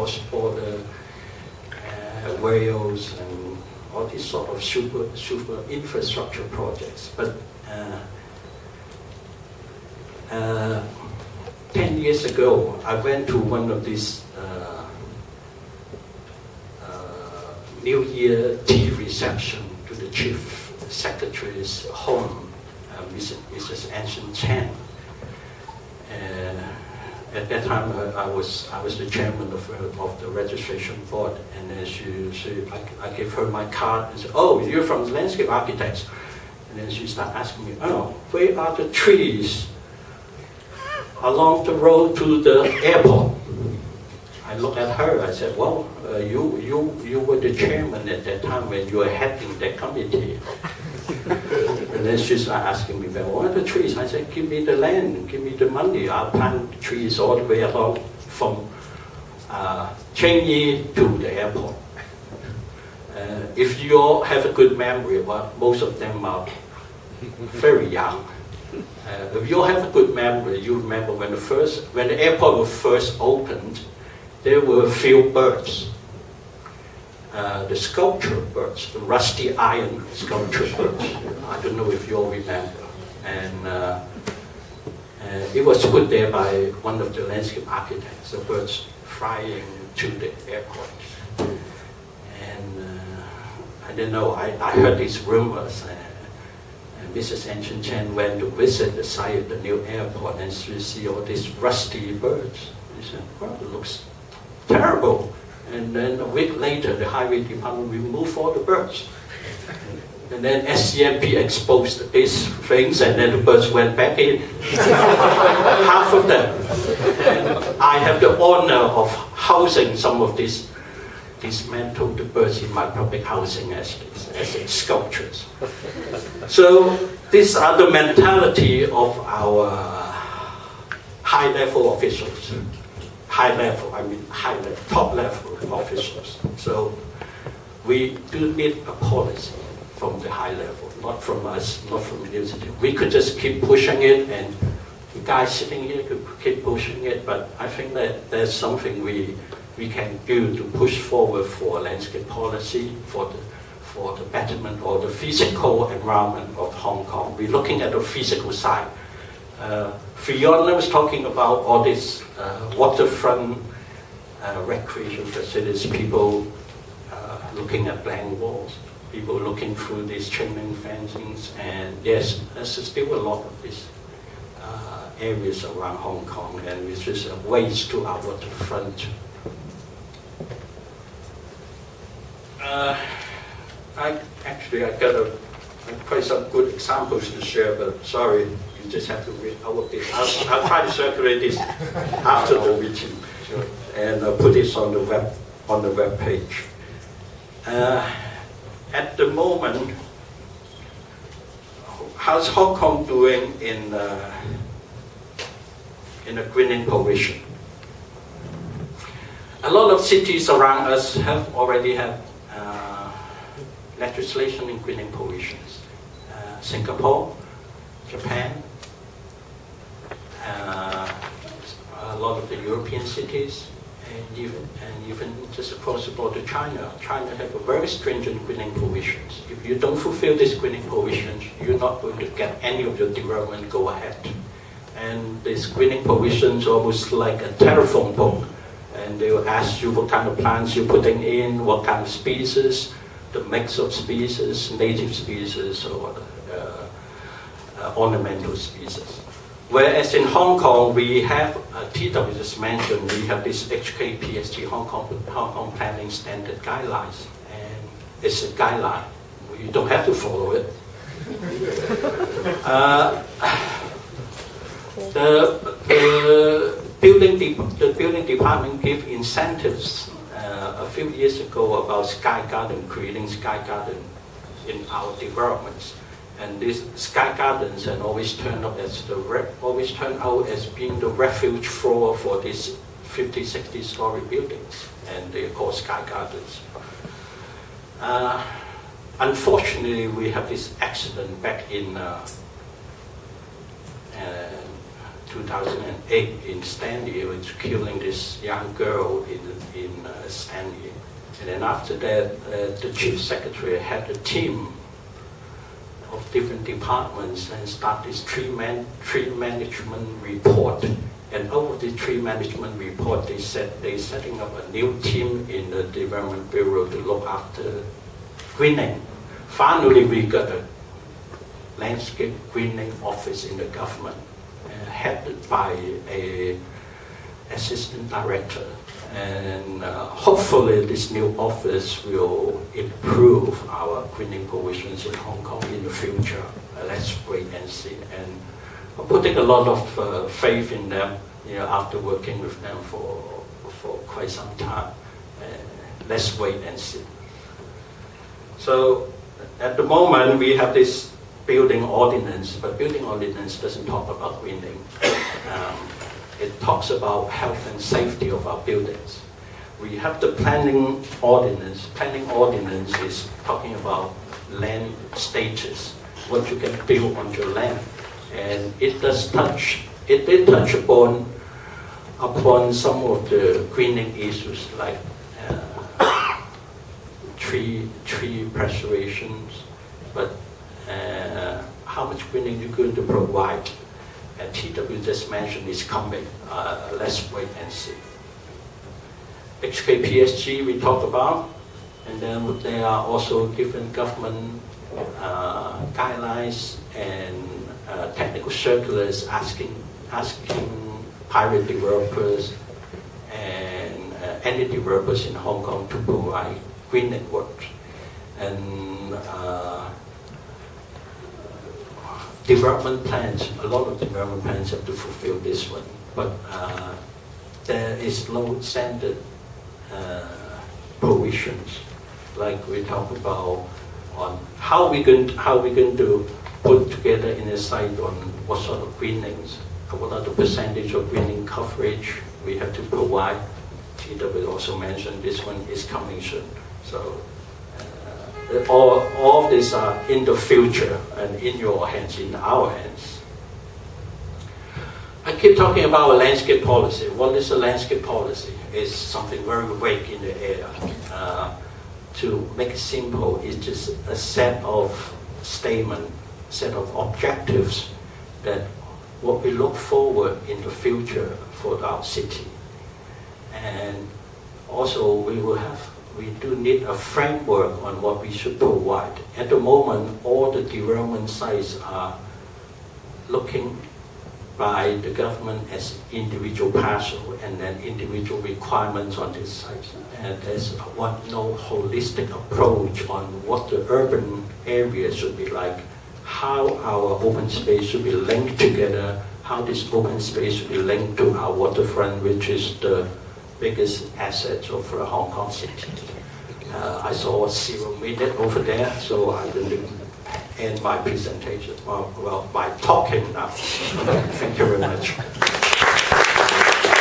cross-border rails and all these sort of super infrastructure projects. But 10 years ago, I went to one of these New Year tea reception to the Chief Secretary's home, Mrs. Anson Chan. At that time, I was the chairman of the registration board, and then I gave her my card and said, "Oh, you're from the landscape architects," and then she started asking me, "Oh, where are the trees along the road to the airport?" I looked at her. I said, "Well, you were the chairman at that time when you were heading that committee." And then she started asking me, "Well, what are the trees?" I said, "Give me the land, give me the money. I'll plant trees all the way along from Changi to the airport." If you all have a good memory, well, most of them are very young. If you all have a good memory, you remember when the airport was first opened, there were a few birds. The sculpture birds, the rusty iron sculpture birds. I don't know if you all remember. And it was put there by one of the landscape architects, the birds flying to the airport. And I don't know, I heard these rumors. And Mrs. Anson Chan went to visit the site of the new airport, and she see all these rusty birds. She said, "Well, it looks terrible." And then a week later, the highway department removed all the birds. And then SCMP exposed these things, and then the birds went back in. Half of them. And I have the honor of housing some of these dismantled birds in my public housing as sculptures. So these are the mentality of our high-level officials. Top-level officials. So we do need a policy from the high level, not from us, not from the university. We could just keep pushing it, and the guys sitting here could keep pushing it, but I think that there's something we can do to push forward for landscape policy, for the betterment or the physical environment of Hong Kong. We're looking at the physical side. Fiona was talking about all these waterfront recreation facilities, people looking at blank walls, people looking through these chain link fencings, and yes, there's still a lot of these areas around Hong Kong, and it's just a waste to our waterfront. I got quite some good examples to share, but sorry, you just have to read all of this. I'll try to circulate this after the meeting, and I'll put this on the web page. At the moment, how's Hong Kong doing in a greening position? A lot of cities around us already have legislation in greening positions. Singapore, Japan, a lot of the European cities, and even just across the border, China. China have a very stringent greening provisions. If you don't fulfill these greening provisions, you're not going to get any of your development go ahead. And these greening provisions almost like a telephone book, and they will ask you what kind of plants you're putting in, what kind of species, the mix of species, native species, or ornamental species. Whereas in Hong Kong, we have, TW just mentioned, we have this HKPST, Hong Kong Planning Standard Guidelines, and it's a guideline. You don't have to follow it. The building department gave incentives a few years ago about sky garden, creating sky garden in our developments. And these sky gardens and always turn out as being the refuge floor for these 50, 60-story buildings, and they are called sky gardens. Unfortunately, we have this accident back in 2008 in Stanley, which killing this young girl in and after that, the chief secretary had a team of different departments and start this tree management report. And over the tree management report, they said they're setting up a new team in the Development Bureau to look after greening. Finally, we got a landscape greening office in the government, headed by a assistant director. And hopefully this new office will improve our greening provisions in Hong Kong in the future. Let's wait and see. And I'm putting a lot of faith in them, after working with them for quite some time. Let's wait and see. So at the moment we have this building ordinance, but building ordinance doesn't talk about greening. It talks about health and safety of our buildings. We have the planning ordinance. Planning ordinance is talking about land status, what you can build on your land. And it did touch upon some of the greening issues like tree preservations, but how much greening you're going to provide. And TW just mentioned is coming. Let's wait and see. HKPSG we talked about, and then there are also different government guidelines and technical circulars asking private developers and any developers in Hong Kong to provide green networks. And development plans, a lot of development plans have to fulfill this one, but there is no standard provisions, like we talked about on how we going to put together in a site on what sort of greenings, what are the percentage of greening coverage we have to provide. TW also mentioned this one is coming soon. So all of these are in the future and in your hands, in our hands. I keep talking about a landscape policy. What is a landscape policy? It's something very vague in the air. To make it simple, it's just a set of statements, set of objectives that what we look forward in the future for our city. And also we do need a framework on what we should provide. At the moment, all the development sites are looking by the government as individual parcel and then individual requirements on these sites. And there's no holistic approach on what the urban area should be like, how our open space should be linked together, how this open space should be linked to our waterfront, which is the biggest asset of Hong Kong City. I saw 0 minute over there, so I'm going to end my presentation, by talking now. Okay, thank you very much.